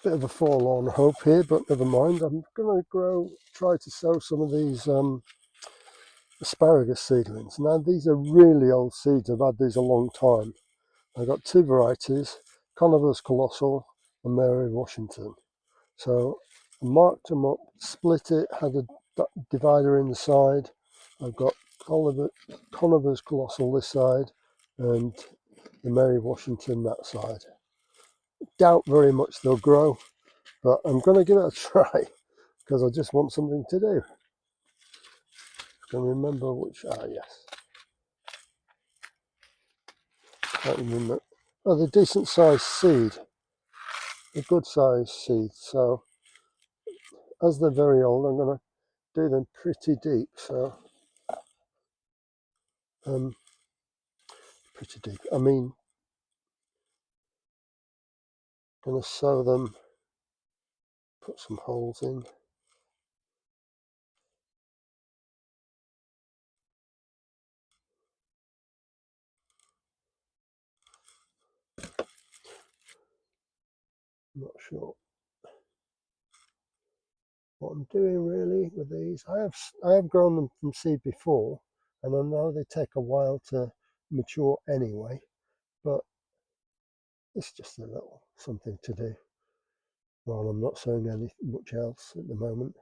Bit of a forlorn hope here, but never mind. I'm going to try to sow some of these asparagus seedlings. Now these are really old seeds. I've had these a long time. I've got two varieties, Conovers Collosal and Mary Washington. So I marked them up, split it, had a divider in the side. I've got Conovers Collosal this side and the Mary Washington that side. Doubt very much they'll grow, but I'm going to give it a try because I just want something to do. I can remember which, yes. Can't remember. Oh, they're decent sized seed, a good sized seed. So as they're very old, I'm going to do them pretty deep. So, pretty deep. I mean, going to sow them, put some holes in. I'm not sure what I'm doing really with these. I have grown them from seed before, and I know they take a while to mature anyway, but it's just a little something to do while I'm not sowing much else at the moment.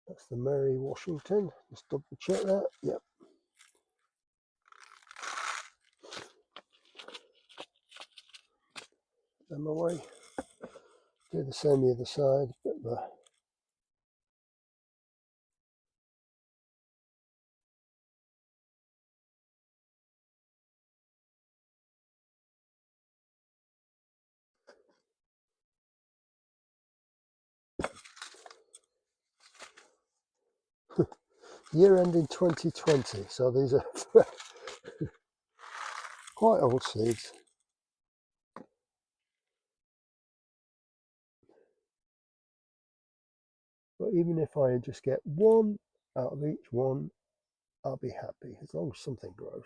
That's the Mary Washington. Just double check that. Yep. Them away. Do the same the other side. Bit of a year ending 2020, so these are quite old seeds. But even if I just get one out of each one, I'll be happy as long as something grows.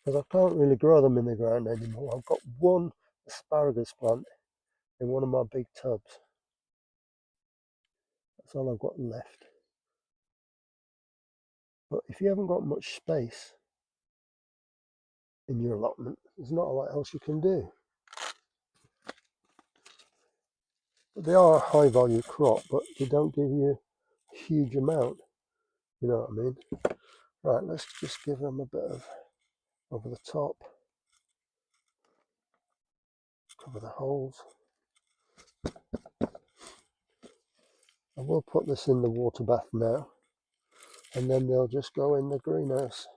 Because I can't really grow them in the ground anymore. I've got one asparagus plant in one of my big tubs. That's all I've got left. But if you haven't got much space in your allotment, there's not a lot else you can do. But they are a high value crop, but they don't give you a huge amount. You know what I mean? Right, let's just give them a bit of over the top. Cover the holes. I will put this in the water bath now, and then they'll just go in the greenhouse.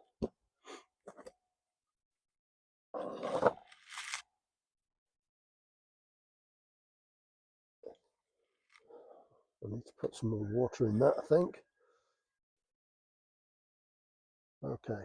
I need to put some more water in that, I think. Okay.